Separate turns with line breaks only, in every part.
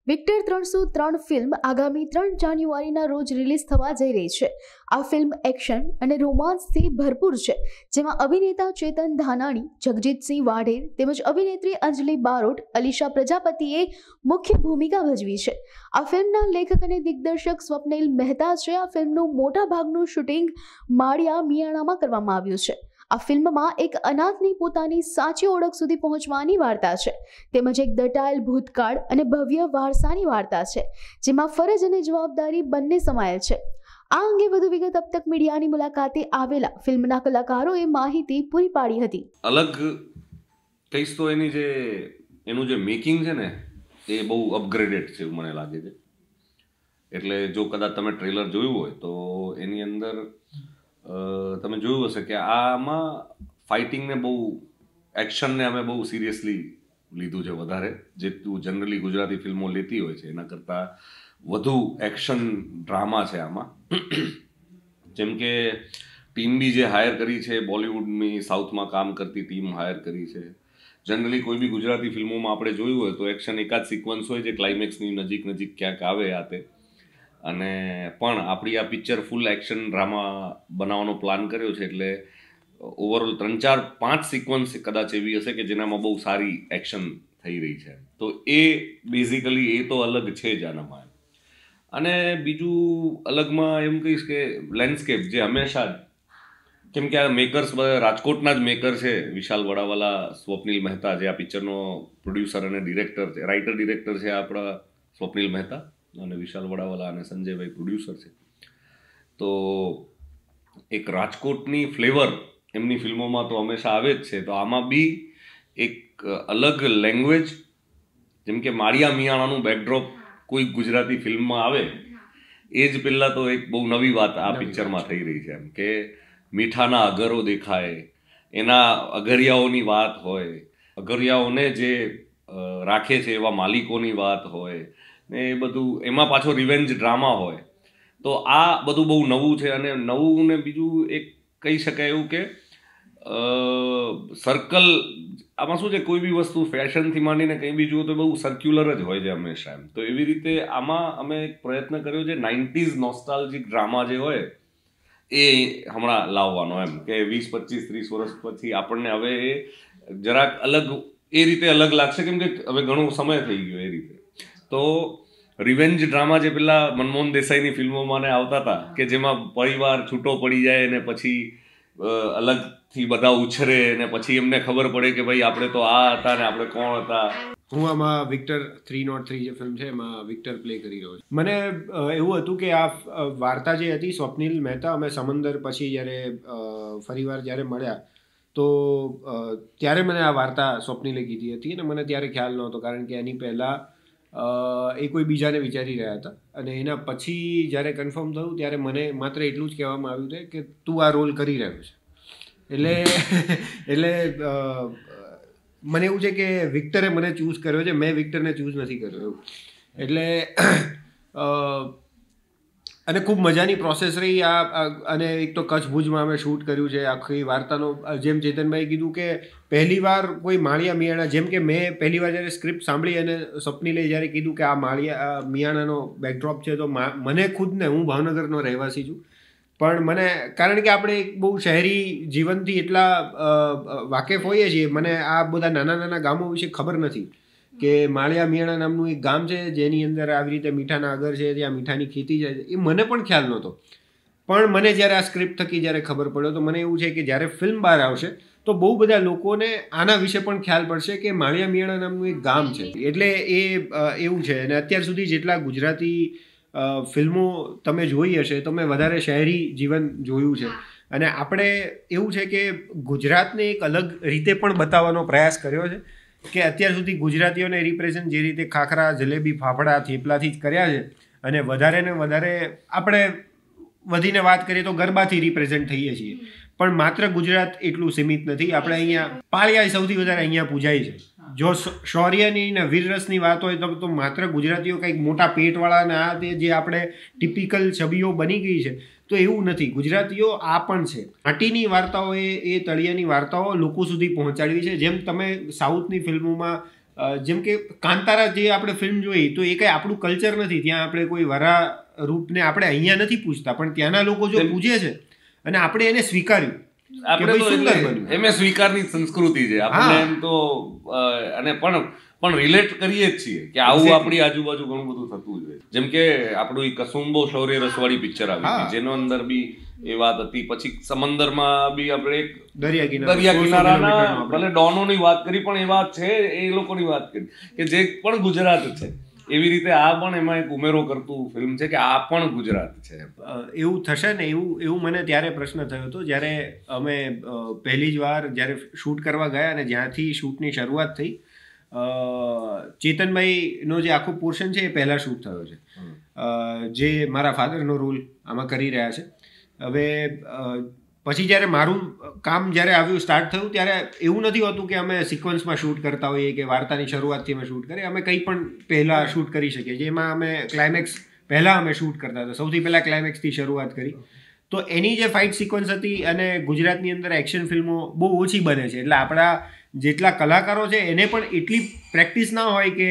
Victor 303 film આગામી 3 જાન્યુઆરીના રોજ રિલીઝ થવા જઈ રહી છે. આ ફિલ્મ એક્શન અને રોમાન્સથી ભરપૂર છે, જેમાં અભિનેતા ચેતન ધાનાણી, જગજીતસિંહ વાઢેર તેમજ અભિનેત્રી અંજલિ બારોટ, અલીશા પ્રજાપતિએ મુખ્ય ભૂમિકા ભજવી છે. આ ફિલ્મના લેખક અને દિગ્દર્શક સ્વપ્નિલ મહેતા છે. આ ફિલ્મનું મોટા ભાગનું શૂટિંગ માળિયા મિયાણામાં કરવામાં આવ્યું છે. આ ફિલ્મમાં એક અનાથની પોતાની સાચી ઓળખ સુધી પહોંચવાની વાર્તા છે, તેમજ એક દટાયેલ ભૂતકાળ અને ભવ્ય વારસાની વાર્તા છે, જેમાં ફરજ અને જવાબદારી બંને સમાયેલ છે. આ અંગે વધુ વિગત અબ તક મીડિયાની મુલાકાતે આવેલા ફિલ્મના કલાકારોએ માહિતી પૂરી પાડી હતી.
અલગ કહીશ તો એનું જે મેકિંગ છે ને એ બહુ અપગ્રેડેડ છે એવું મને લાગે છે. એટલે જો કદાચ તમે ટ્રેલર જોયું હોય તો એની અંદર તમે જોયું હશે કે આમાં ફાઇટિંગને બહુ એક્શનને અમે બહુ સિરિયસલી લીધું છે. વધારે જેટલું જનરલી ગુજરાતી ફિલ્મો લેતી હોય છે એના કરતાં વધુ એક્શન ડ્રામા છે આમાં. જેમ કે ટીમ બી જે હાયર કરી છે, બોલિવૂડની સાઉથમાં કામ કરતી ટીમ હાયર કરી છે. જનરલી કોઈ બી ગુજરાતી ફિલ્મોમાં આપણે જોયું હોય તો એક્શન એકાદ સિક્વન્સ હોય જે ક્લાઇમેક્સની નજીક ક્યાંક આવે આ તે, અને પણ આપણી આ પિક્ચર ફૂલ એક્શન ડ્રામા બનાવવાનો પ્લાન કર્યો છે. એટલે ઓવરઓલ 3-4-5 સિક્વન્સ કદાચ એવી હશે કે જેનામાં બહુ સારી એક્શન થઈ રહી છે. તો એ બેઝિકલી એ તો અલગ છે જ આનામાં. અને બીજું અલગમાં એમ કહીશ કે લેન્ડસ્કેપ જે હંમેશા જ, કેમ કે આ મેકર્સ રાજકોટના જ મેકર છે, વિશાલ વડાવાલા, સ્વપ્નિલ મહેતા જે આ પિક્ચરનો પ્રોડ્યુસર અને ડિરેક્ટર છે, રાઇટર ડિરેક્ટર છે આપણા સ્વપ્નિલ મહેતા, અને વિશાલ વડાવાલા અને સંજયભાઈ પ્રોડ્યુસર છે. તો એક રાજકોટની ફ્લેવર એમની ફિલ્મોમાં તો હંમેશા આવે જ છે. તો આમાં બી એક અલગ લેંગ્વેજ, જેમ કે માળિયા મિયાણાનું બેકડ્રોપ કોઈ ગુજરાતી ફિલ્મમાં આવે એ જ પહેલાં તો એક બહુ નવી વાત આ પિક્ચરમાં થઈ રહી છે. એમ કે મીઠાના અગરો દેખાય, એના અગરિયાઓની વાત હોય, અગરિયાઓને જે રાખે છે એવા માલિકોની વાત હોય ને, એ બધું એમાં પાછો રિવેન્જ ડ્રામા હોય. તો આ બધું બહુ નવું છે. અને નવું ને બીજું એક કહી શકાય એવું કે સર્કલ, આમાં શું છે, કોઈ બી વસ્તુ ફેશનથી માંડીને કંઈ બી જુઓ તો બહુ સર્ક્યુલર જ હોય છે હંમેશા. એમ તો એવી રીતે આમાં અમે એક પ્રયત્ન કર્યો છે 90s નોસ્ટાલ્જિક ડ્રામા જે હોય એ હમણાં લાવવાનો. એમ કે 20-25-30 વર્ષ પછી આપણને હવે એ જરાક અલગ એ રીતે અલગ લાગશે, કેમ કે હવે ઘણો સમય થઈ ગયો એ રીતે. તો રિવેન્જ ડ્રામા જે પેલા મનમોહન દેસાઈની ફિલ્મોમાં ને આવતા હતા કે જેમાં પરિવાર છૂટો પડી જાય ને પછી અલગથી બધા ઉછરે ને પછી એમને ખબર પડે કે ભાઈ આપણે તો આ હતા ને આપણે કોણ હતા.
હું આમાં વિક્ટર 303 જે ફિલ્મ છે એમાં વિક્ટર પ્લે કરી રહ્યો છું. મને એવું હતું કે આ વાર્તા જે હતી સ્વપ્નિલ મહેતા, અમે સમંદર પછી જ્યારે ફરીવાર જ્યારે મળ્યા તો ત્યારે મને આ વાર્તા સ્વપ્નિલે કીધી હતી અને મને ત્યારે ખ્યાલ નહોતો, કારણ કે એની પહેલાં એ કોઈ બીજાને વિચારી રહ્યા હતા. અને એના પછી જ્યારે કન્ફર્મ થયું ત્યારે મને માત્ર એટલું જ કહેવામાં આવ્યું છે કે તું આ રોલ કરી રહ્યો છે. એટલે મને એવું છે કે વિક્ટરે મને ચૂઝ કર્યો છે, મેં વિક્ટરને ચૂઝ નથી કર્યો એવું. એટલે અને ખૂબ મજાની પ્રોસેસ રહી આ. અને એક તો કચ્છ ભુજમાં અમે શૂટ કર્યું છે આખી વાર્તાનો. જેમ ચેતનભાઈ કીધું કે પહેલી વાર કોઈ માળિયા મિયાણા, જેમ કે મેં પહેલી વાર જ્યારે સ્ક્રિપ્ટ સાંભળી અને સ્વપ્નિલે જ્યારે કીધું કે આ માળિયા મિયાણાનો બેકડ્રોપ છે, તો મને ખુદને, હું ભાવનગરનો રહેવાસી છું, પણ મને, કારણ કે આપણે એક બહુ શહેરી જીવનથી એટલા વાકેફ હોઈએ છીએ, મને આ બધા નાના નાના ગામો વિશે ખબર નથી કે માળિયા મિયાણા નામનું એક ગામ છે જેની અંદર આવી રીતે મીઠાના અગર છે, ત્યાં મીઠાની ખેતી છે, એ મને પણ ખ્યાલ નહોતો. પણ મને જ્યારે આ સ્ક્રિપ્ટ થકી જ્યારે ખબર પડ્યો તો મને એવું છે કે જ્યારે ફિલ્મ બહાર આવશે તો બહુ બધા લોકોને આના વિશે પણ ખ્યાલ પડશે કે માળિયા મિયાણા નામનું એક ગામ છે. એટલે એ એવું છે. અને અત્યાર સુધી જેટલા ગુજરાતી ફિલ્મો તમે જોઈ હશે તો મેં વધારે શહેરી જીવન જોયું છે. અને આપણે એવું છે કે ગુજરાતને એક અલગ રીતે પણ બતાવવાનો પ્રયાસ કર્યો છે કે અત્યાર સુધી ગુજરાતીઓને રિપ્રેઝન્ટ જે રીતે ખાખરા, જલેબી, ફાફડા, થેપલાથી જ કર્યા છે, અને વધારે ને વધારે આપણે વધીને વાત કરીએ તો ગરબાથી રિપ્રેઝન્ટ થઈએ છીએ. પણ માત્ર ગુજરાત એટલું સીમિત નથી. આપણે અહીંયા પાળિયા સૌથી વધારે અહીંયા પૂજાય છે. જો શૌર્યની ને વીરરસની વાત હોય તો માત્ર ગુજરાતીઓ કંઈક મોટા પેટવાળા ને આ તે જે આપણે ટિપિકલ છબીઓ બની ગઈ છે, તો એવું નથી. ગુજરાતીઓ આ પણ છે. માટીની વાર્તાઓ, એ તળિયાની વાર્તાઓ લોકો સુધી પહોંચાડવી છે. જેમ તમે સાઉથની ફિલ્મોમાં જેમ કે કાંતારા જે આપણે ફિલ્મ જોઈ તો એ કંઈ આપણું કલ્ચર નથી, ત્યાં આપણે કોઈ વરા રૂપને આપણે અહીંયા નથી પૂછતા, પણ ત્યાંના લોકો જો પૂજે છે અને આપણે એને સ્વીકાર્યું,
આપણે તો એમ સ્વીકારની સંસ્કૃતિ છે આપણે એમ તો, અને પણ રિલેટ કરીએ જ છીએ કે આવું આપણી આજુબાજુ ઘણું બધું થતું હોય. જેમ કે આપણું કસુંબો શૌર્ય રસવાડી પિક્ચર આવી હતી, જેનો અંદર બી એ વાત હતી. પછી સમંદરમાં બી આપણે એક દરિયા કિનારાના ભલે ડોનોની વાત કરી, પણ એ વાત છે એ લોકોની વાત કરી કે જે પણ ગુજરાત છે, એવી રીતે આ પણ એમાં એક ઉમેરો કરતું ફિલ્મ છે કે આ પણ ગુજરાત છે.
એવું થશે ને એવું મને ત્યારે પ્રશ્ન થયો હતો જ્યારે અમે પહેલી જ વાર જ્યારે શૂટ કરવા ગયા અને જ્યાંથી શૂટની શરૂઆત થઈ. ચેતનભાઈનો જે આખો પોર્શન છે એ પહેલા શૂટ થયો છે, જે મારા ફાધરનો રોલ આમાં કરી રહ્યા છે. હવે પછી જ્યારે મારું કામ જ્યારે આવ્યું સ્ટાર્ટ થયું ત્યારે એવું નથી હોતું કે અમે સિક્વન્સમાં શૂટ કરતા હોઈએ કે વાર્તાની શરૂઆતથી અમે શૂટ કરીએ. અમે કંઈ પણ પહેલાં શૂટ કરી શકીએ, જેમાં અમે ક્લાઇમેક્સ પહેલાં અમે શૂટ કરતા હતા. સૌથી પહેલાં ક્લાઇમેક્સથી શરૂઆત કરી. તો એની જે ફાઇટ સિક્વન્સ હતી, અને ગુજરાતની અંદર એક્શન ફિલ્મો બહુ ઓછી બને છે, એટલે આપણા જેટલા કલાકારો છે એને પણ એટલી પ્રેક્ટિસ ના હોય કે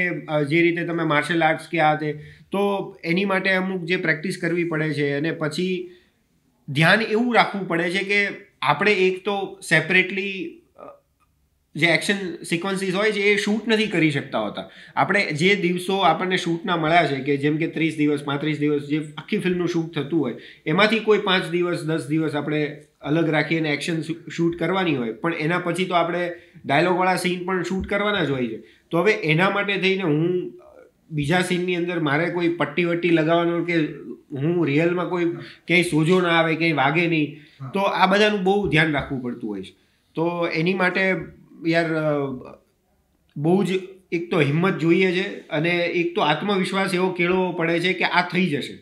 જે રીતે તમે માર્શલ આર્ટ્સ કે આ તે, તો એની માટે અમુક જે પ્રેક્ટિસ કરવી પડે છે. અને પછી ધ્યાન એવું રાખવું પડે છે કે આપણે એક તો સેપરેટલી જે એક્શન સિક્વન્સીસ હોય છે એ શૂટ નથી કરી શકતા હોતા. આપણે જે દિવસો આપણને શૂટના મળ્યા છે, કે જેમ કે 30 દિવસ 35 દિવસ જે આખી ફિલ્મનું શૂટ થતું હોય, એમાંથી કોઈ 5 દિવસ 10 દિવસ આપણે અલગ રાખીને એક્શન શૂટ કરવાની હોય, પણ એના પછી તો આપણે ડાયલોગવાળા સીન પણ શૂટ કરવાના જ હોય છે. તો હવે એના માટે થઈને હું બીજા સીનની અંદર મારે કોઈ પટ્ટી વટ્ટી લગાવવાનો કે હું રિયલમાં કોઈ ક્યાંય સોજો ના આવે, ક્યાંય વાગે નહીં, તો આ બધાનું બહુ ધ્યાન રાખવું પડતું હોય છે. તો એની માટે યાર બહુ જ એક તો હિંમત જોઈએ છે, અને એક તો આત્મવિશ્વાસ એવો કેળવવો પડે છે કે આ થઈ જશે,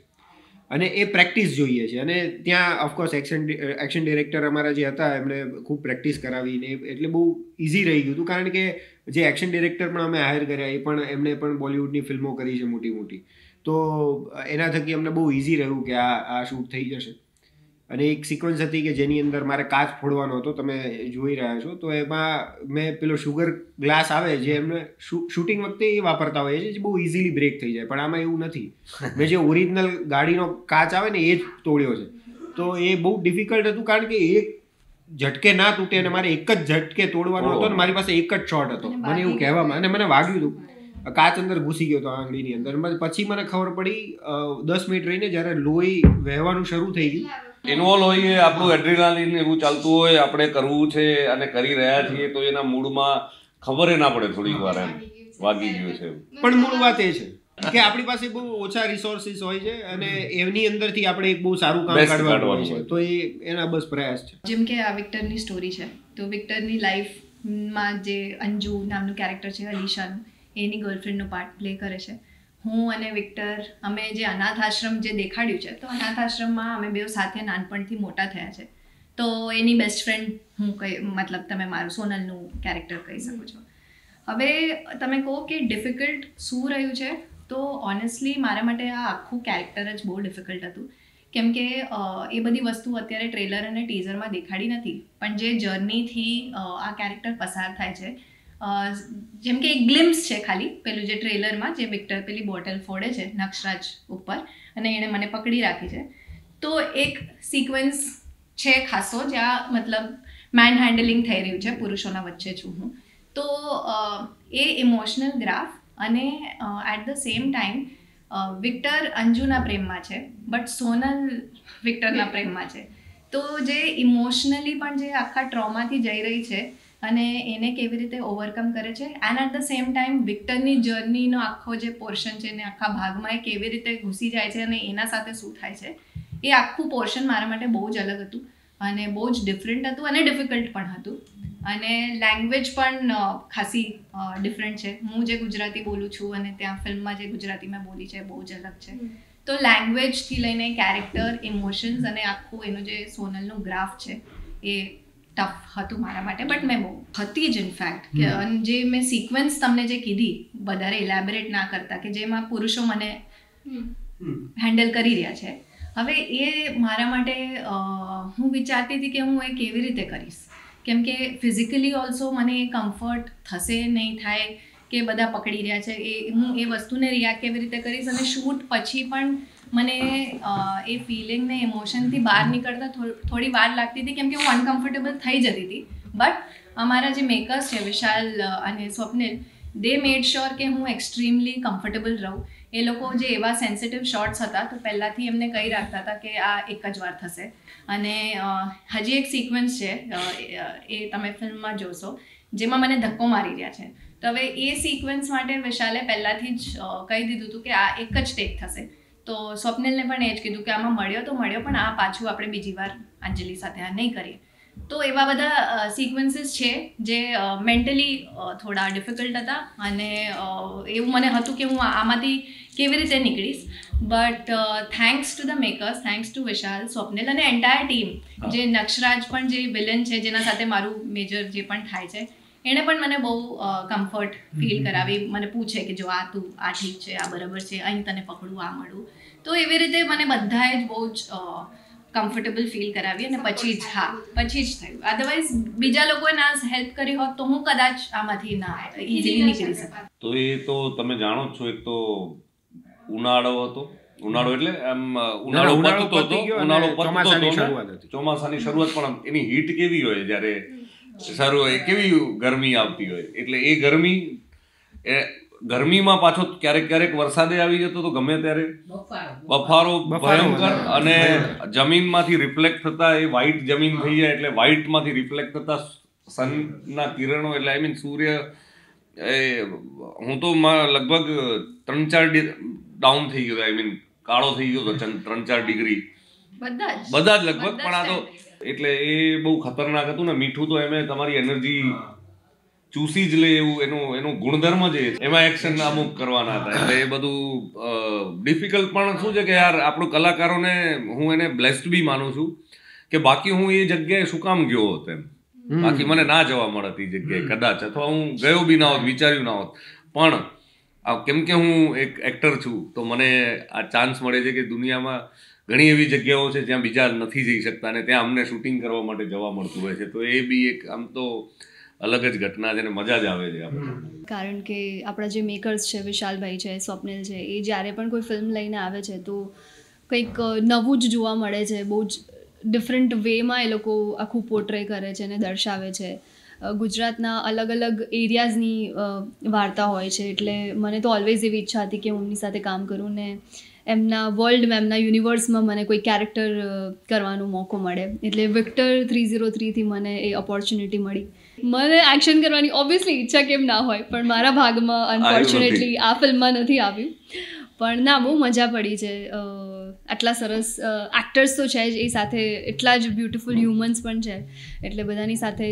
અને એ પ્રેક્ટિસ જોઈએ છે. અને ત્યાં ઓફકોર્સ એક્શન ડિરેક્ટર અમારા જે હતા એમણે ખૂબ પ્રેક્ટિસ કરાવીને, એટલે બહુ ઇઝી રહી ગયું હતું. કારણ કે જે એક્શન ડિરેક્ટર પણ અમે હાયર કર્યા, એ પણ એમણે પણ બોલિવૂડની ફિલ્મો કરી છે મોટી મોટી, તો એના થકી અમને બહુ ઇઝી રહ્યું કે આ શૂટ થઈ જશે. અને એક સિક્વન્સ હતી કે જેની અંદર મારે કાચ ફોડવાનો હતો, તમે જોઈ રહ્યા છો, તો એમાં મેં પેલો શુગર ગ્લાસ આવે જે એમને શૂટિંગ વખતે એ વાપરતા હોય છે, જે બહુ ઇઝીલી બ્રેક થઈ જાય, પણ આમાં એવું નથી. મેં જે ઓરિજિનલ ગાડીનો કાચ આવે ને એ જ તોડ્યો છે. તો એ બહુ ડિફિકલ્ટ હતું, કારણ કે એક ઝટકે ના તૂટે, અને મારે એક જ ઝટકે તોડવાનો હતો, ને મારી પાસે એક જ શોટ હતો. મને એવું કહેવામાં, અને મને વાગ્યું હતું, કાચ અંદર ઘૂસી ગયો હતો આંગળીની અંદર. પછી મને ખબર પડી 10 મિનિટ રહીને, જ્યારે લોહી વહેવાનું શરૂ થઈ ગયું,
ઇન્વોલ્વ હોઈએ, આપણું એડ્રીનાલિન એવું ચાલતું હોય, આપણે કરવું છે અને કરી રહ્યા છીએ, તો એના મૂડમાં ખબર ના પડે થોડીક વાર એમ વાગી ગયું છે.
પણ મૂળ વાત એ છે કે આપણી પાસે બહુ ઓછા રિસોર્સિસ હોય છે, અને એની અંદરથી આપણે એક બહુ સારું કામ કાઢવાનું હોય છે. તો એના બસ પ્રયાસ છે.
જેમ કે આ વિક્ટરની સ્ટોરી છે, તો વિક્ટરની લાઈફમાં જે અંજુ નામનું કેરેક્ટર છે, અલીશાનું, એની ગર્લફ્રેન્ડનો પાર્ટ પ્લે કરે છે. હું અને વિક્ટર, અમે જે અનાથ આશ્રમ જે દેખાડ્યું છે, તો અનાથ આશ્રમમાં અમે બે સાથે નાનપણથી મોટા થયા છે. તો એની બેસ્ટ ફ્રેન્ડ હું મતલબ તમે મારું સોનલનું કેરેક્ટર કહી શકો છો. હવે તમે કહો કે ડિફિકલ્ટ શું રહ્યું છે, તો ઓનેસ્ટલી મારા માટે આ આખું કેરેક્ટર જ બહુ ડિફિકલ્ટ હતું. કેમ કે એ બધી વસ્તુ અત્યારે ટ્રેલર અને ટીઝરમાં દેખાડી નથી, પણ જે જર્નીથી આ કેરેક્ટર પસાર થાય છે, જેમ કે એક ગ્લિમ્સ છે ખાલી પેલું જે ટ્રેલરમાં, જે વિક્ટર પેલી બોટલ ફોડે છે નક્ષરાજ ઉપર, અને એણે મને પકડી રાખી છે, તો એક સિક્વન્સ છે ખાસો જ્યાં મતલબ મેન હેન્ડલિંગ થઈ રહ્યું છે, પુરુષોના વચ્ચે છું હું. તો એ ઇમોશનલ ગ્રાફ, અને at the same time Victor અંજુના પ્રેમમાં છે, બટ સોનલ વિક્ટરના પ્રેમમાં છે. તો જે ઇમોશનલી પણ જે આખા ટ્રોમાથી જઈ રહી છે, અને એને કેવી રીતે ઓવરકમ કરે છે, and at the same time વિક્ટરની જર્નીનો આખો જે પોર્શન છે ને આખા ભાગમાં એ કેવી રીતે ઘૂસી જાય છે, અને એના સાથે શું થાય છે, એ આખું પોર્શન મારા માટે બહુ જ અલગ હતું, અને બહુ જ ડિફરન્ટ હતું, અને ડિફિકલ્ટ પણ હતું. અને લેંગ્વેજ પણ ખાસી ડિફરન્ટ છે. હું જે ગુજરાતી બોલું છું અને ત્યાં ફિલ્મમાં જે ગુજરાતી મેં બોલી છે બહુ જ અલગ છે. તો લેંગ્વેજથી લઈને કેરેક્ટર, ઇમોશન્સ, અને આખું એનું જે સોનલનું ગ્રાફ છે એ ટફ હતું મારા માટે. બટ મેં બહુ હતી જ ઇનફેક્ટ કે જે મેં સિક્વન્સ તમને જે કીધી, વધારે ઇલેબોરેટ ના કરતા, કે જેમાં પુરુષો મને હેન્ડલ કરી રહ્યા છે, હવે એ મારા માટે હું વિચારતી હતી કે હું એ કેવી રીતે કરીશ. કેમ કે ફિઝિકલી ઓલ્સો મને એ કમ્ફર્ટ થશે નહીં થાય, કે બધા પકડી રહ્યા છે, હું એ વસ્તુને રિએક્ટ કેવી રીતે કરીશ. અને શૂટ પછી પણ મને એ ફિલિંગને ઇમોશનથી બહાર નીકળતા થોડી વાર લાગતી હતી, કેમ કે હું અનકમ્ફર્ટેબલ થઈ જતી હતી. બટ અમારા જે મેકર્સ છે વિશાલ અને સ્વપ્નિલ, દે મેડ શ્યોર કે હું એક્સ્ટ્રીમલી કમ્ફર્ટેબલ રહું. એ લોકો જે એવા સેન્સિટિવ શોર્ટ્સ હતા તો પહેલાંથી એમને કહી રાખતા હતા કે આ એક જ વાર થશે. અને હજી એક સિક્વન્સ છે, એ તમે ફિલ્મમાં જોશો, જેમાં મને ધક્કો મારી રહ્યા છે. તો હવે એ સિક્વન્સ માટે વિશાલે પહેલાંથી જ કહી દીધું હતું કે આ એક જ ટેક થશે. તો સ્વપ્નિલને પણ એ જ કીધું કે આમાં મળ્યો તો મળ્યો, પણ આ પાછું આપણે બીજી વાર અંજલિ સાથે આ નહીં કરીએ. તો એવા બધા સિક્વન્સીસ છે જે મેન્ટલી થોડા ડિફિકલ્ટ હતા, અને એવું મને હતું કે હું આમાંથી કેવી રીતે નીકળીશ. But thanks to the makers, thanks to Vishal, Swapnil અને એન્ટાયર ટીમ, જે નક્ષરાજ પણ જે વિલન છે, જેના સાથે મારું મેજર જે પણ થાય છે, એણે પણ મને બહુ કમ્ફર્ટ ફીલ કરાવી. મને પૂછે કે જો આ તું આ ઠીક છે, આ બરાબર છે, અહીં તને પકડું, આ મળું. તો એવી રીતે મને બધાએ જ બહુ જ કમ્ફર્ટેબલ ફીલ કરાવી, અને પછી જ થયું. અધરવાઇઝ બીજા લોકોએ ના હેલ્પ કરી હોત તો હું કદાચ આમાંથી ના ઇઝીલી નીકળી શકત.
તો એ તો તમે જાણો જ છો, એક તો ઉનાળો હતો. ઉનાળો એટલે આમ ઉનાળો પતતો હતો, ચોમાસાની શરૂઆત, પણ એની હીટ કેવી હોય જ્યારે સારું હોય, કેવી ગરમી આવતી હોય. એટલે એ ગરમીમાં પાછો ક્યારેક વરસાદે આવી જતો તો ગમે ત્યારે બફારો ભયંકર, અને જમીનમાંથી રિફ્લેક્ટ થતા એ વ્હાઈટ જમીન થઈ જાય, એટલે વ્હાઈટમાંથી રિફ્લેક્ટ થતા સનના કિરણો, એટલે આઈ મીન સૂર્ય, હું તો લગભગ 3-4 ડાઉન થઈ ગયો, આઈ મીન કાળો થઈ ગયો હતો 3-4 ડિગ્રી બધા જ લગભગ. પણ આ તો એટલે એ બહુ ખતરનાક હતું ને. મીઠું તો એમે તમારી એનર્જી ચૂસી જ લે એવું એનું ગુણધર્મ જ એમાં એક્શન અમુક કરવાના હતા. એટલે એ બધું ડિફિકલ્ટ, પણ શું છે કે યાર આપણું કલાકારોને હું એને બ્લેસ્ડ બી માનું છું કે બાકી હું એ જગ્યાએ શું કામ ગયો હોત એમ. બાકી મને ના જવા મળત એ જગ્યાએ કદાચ, અથવા હું ગયો બી ના હોત, વિચાર્યું ના હોત. પણ કેમ કે હું એક એક્ટર છું તો મને આ ચાન્સ મળે છે કે દુનિયામાં ઘણી એવી જગ્યાઓ છે જ્યાં બીજા નથી જઈ શકતા, અને ત્યાં અમને શૂટિંગ કરવા માટે જવા મળતું હોય છે. તો એ બી એક આમ તો અલગ જ ઘટના છે, ને મજા જ આવે છે.
કારણ કે આપણા જે મેકર્સ છે, વિશાલભાઈ છે, સ્વપ્નિલ છે, એ જ્યારે પણ કોઈ ફિલ્મ લઈને આવે છે તો કંઈક નવું જ જોવા મળે છે. બહુ જ ડિફરન્ટ વેમાં એ લોકો આખું પોર્ટ્રે કરે છે અને દર્શાવે છે. ગુજરાતના અલગ અલગ એરિયાઝની વાર્તા હોય છે, એટલે મને તો ઓલવેઝ એવી ઈચ્છા હતી કે હું એમની સાથે કામ કરું ને એમના વર્લ્ડમાં, એમના યુનિવર્સમાં મને કોઈ કેરેક્ટર કરવાનો મોકો મળે. એટલે વિક્ટર 303થી મને એ ઓપોર્ચ્યુનિટી મળી. મને એક્શન કરવાની ઓબ્વિયસલી ઈચ્છા કેમ ના હોય, પણ મારા ભાગમાં અનફોર્ચ્યુનેટલી આ ફિલ્મમાં નથી આવ્યું. પણ ના, બહુ મજા પડી છે. આટલા સરસ એક્ટર્સ તો છે જ, એ સાથે એટલા જ બ્યુટિફુલ હ્યુમન્સ પણ છે. એટલે બધાની સાથે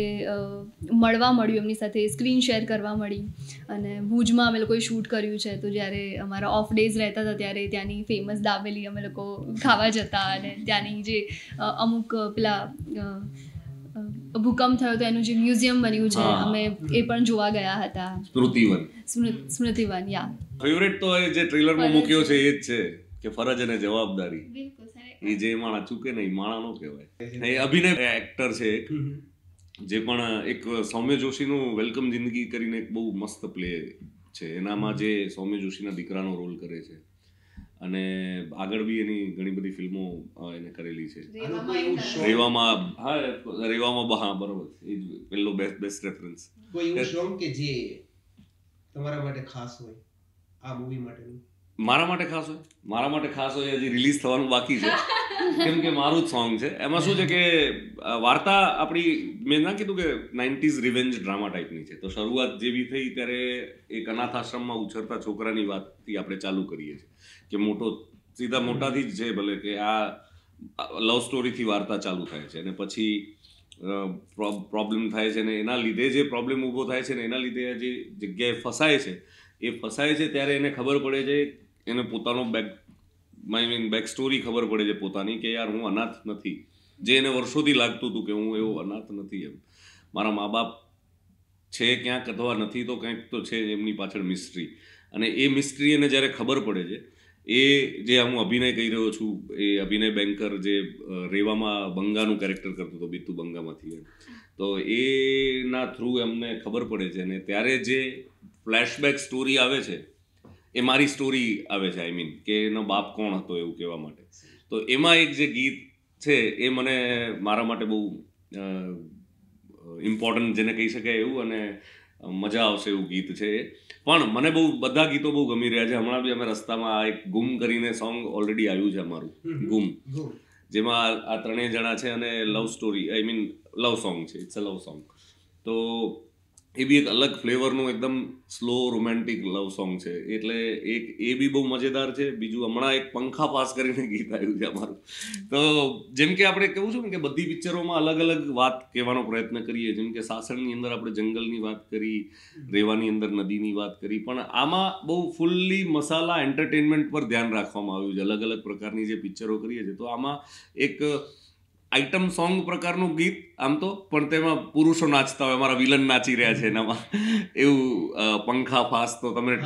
મળવા મળ્યું, એમની સાથે સ્ક્રીન શેર કરવા મળી. અને ભુજમાં અમે લોકોએ શૂટ કર્યું છે, તો જ્યારે અમારા ઓફ ડેઝ રહેતા હતા ત્યારે ત્યાંની ફેમસ દાબેલી અમે લોકો ખાવા જતા, અને ત્યાંની જે અમુક પેલા ભૂકંપ થયો તો એનું જે મ્યુઝિયમ બન્યું છે, અમે એ પણ જોવા ગયા હતા. સ્મૃતિવન, યા.
ફેવરેટ તો જે ટ્રેલરમાં મૂક્યો છે એ જ છે કે ફરજ અને જવાબદારી. એ જે માણા ચૂકે ને એ માણા નો કહેવાય. એ અભિનય એક્ટર છે એક, જે પણ એક સૌમ્ય જોશીનું વેલકમ જિંદગી કરીને એક બહુ મસ્ત પ્લે છે. એનામાં જે સૌમ્ય જોશીના દીકરાનો રોલ કરે છે, અને આગળ બી એની ઘણી બધી ફિલ્મો એને કરેલી છે. રેવામાં, હા બરોબર, એ પેલો બેસ્ટ રેફરન્સ.
કોઈ એવું સોંગ કે જે તમારા માટે ખાસ હોય આ મૂવી માટેનું?
મારા માટે ખાસ હોય હજી રિલીઝ થવાનું બાકી છે, કેમ કે મારું જ સોંગ છે. એમાં શું છે કે વાર્તા આપણી, મેં ના કીધું કે 90s રિવેન્જ ડ્રામા ટાઈપની છે. તો શરૂઆત જેવી થઈ ત્યારે એક અનાથ આશ્રમમાં ઉછરતા છોકરાની વાતથી આપણે ચાલુ કરીએ છીએ કે સીધા મોટાથી જ છે, ભલે કે આ લવ સ્ટોરીથી વાર્તા ચાલુ થાય છે, અને પછી પ્રોબ્લેમ થાય છે, ને એના લીધે જે પ્રોબ્લેમ ઊભો થાય છે ને એના લીધે જે જગ્યાએ ફસાય છે ત્યારે એને ખબર પડે છે, એને પોતાનો બેક સ્ટોરી ખબર પડે છે પોતાની, કે યાર હું અનાથ નથી. જે એને વર્ષોથી લાગતું હતું કે હું એવો અનાથ નથી, એમ મારા મા બાપ છે ક્યાંક અથવા નથી, તો કંઈક તો છે એમની પાછળ મિસ્ટ્રી. અને એ મિસ્ટ્રી એને જ્યારે ખબર પડે છે, એ જે હું અભિનય કહી રહ્યો છું, એ અભિનય બેંકર જે રેવામાં બંગાનું કેરેક્ટર કરતો હતો, બીતુ બંગામાંથી, તો એના થ્રુ એમને ખબર પડે છે. અને ત્યારે જે ફ્લેશબેક સ્ટોરી આવે છે એ મારી સ્ટોરી આવે છે, આઈ મીન કે એનો બાપ કોણ હતો એવું કહેવા માટે. તો એમાં એક જે ગીત છે એ મને મારા માટે બહુ ઇમ્પોર્ટન્ટ જેને કહી શકાય એવું અને મજા આવશે એવું ગીત છે એ. પણ મને બહુ બધા ગીતો બહુ ગમી રહ્યા છે. હમણાં બી અમે રસ્તામાં આ એક ગુમ કરીને સોંગ ઓલરેડી આવ્યું છે અમારું, ગુમ, જેમાં આ ત્રણેય જણા છે અને love story, I mean love song છે, ઇટ્સ અ લવ સોંગ. તો એ બી એક અલગ ફ્લેવરનું એકદમ સ્લો રોમેન્ટિક લવ સોંગ છે, એટલે એક એ બી બહુ મજેદાર છે. બીજું હમણાં એક પંખા પાસ કરીને ગીત આવ્યું છે અમારું. તો જેમ કે આપણે કેવું છું ને કે બધી પિક્ચરોમાં અલગ અલગ વાત કહેવાનો પ્રયત્ન કરીએ, જેમ કે સાસણની અંદર આપણે જંગલની વાત કરી, રેવાની અંદર નદીની વાત કરી, પણ આમાં બહુ ફૂલ્લી મસાલા એન્ટરટેનમેન્ટ પર ધ્યાન રાખવામાં આવ્યું છે. અલગ અલગ પ્રકારની જે પિક્ચરો કરીએ છીએ તો આમાં એક આઇટમ સોંગ પ્રકારનું ગીત આમ તો, પણ તેમાં પુરુષો નાચતા હોય, અમારા વિલન નાચી રહ્યા છે એનામાં, એવું પંખા ફાસ. તો તમને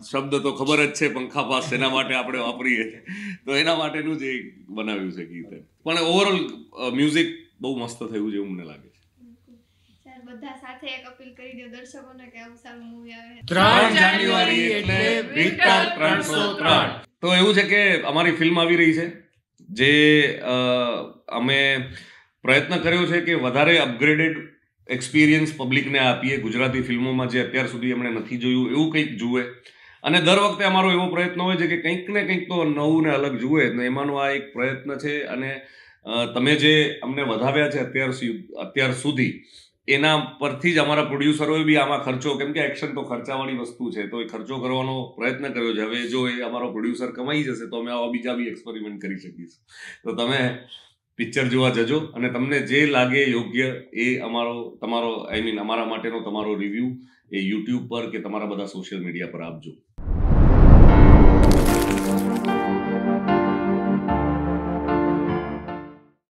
શબ્દ તો ખબર જ છે, પંખા ફાસ એના માટે આપણે વાપરીએ છીએ, તો એના માટેનું જ એક બનાવ્યું છે ગીત. પણ ઓવરઓલ મ્યુઝિક બહુ મસ્ત થયું છે એવું મને લાગે છે.
બધા સાથે એક અપીલ કરી દો દર્શકોને કે આવું સારું મૂવી આવે
3 જાન્યુઆરી એટલે વિક્ટર 303.
તો એવું છે કે અમારી ફિલ્મ આવી રહી છે, જે અમે પ્રયત્ન કર્યો છે કે વધારે અપગ્રેડેડ એક્સપિરિયન્સ પબ્લિકને આપીએ. ગુજરાતી ફિલ્મોમાં જે અત્યાર સુધી એમણે નથી જોયું એવું કંઈક જુએ, અને દર વખતે અમારો એવો પ્રયત્ન હોય છે કે કંઈક ને કંઈક તો નવું ને અલગ જુએ. એમાંનો આ એક પ્રયત્ન છે, અને તમે જે અમને વધાવ્યા છે અત્યાર સુધી એના પરથી જ અમારા પ્રોડ્યુસરોએ બી આમાં ખર્ચો, કેમ કે એક્શન તો ખર્ચાવાળી વસ્તુ છે, તો એ ખર્ચો કરવાનો પ્રયત્ન કર્યો છે. હવે જો એ અમારો પ્રોડ્યુસર કમાઈ જશે તો અમે આવા બીજા બી એક્સપેરિમેન્ટ કરી શકીશું. તો તમે પિક્ચર જોવા જજો, અને તમને જે લાગે યોગ્ય એ તમારો આઈ મીન અમારા માટેનો તમારો રિવ્યૂ એ યુટ્યુબ પર કે તમારા બધા સોશિયલ મીડિયા પર આપજો.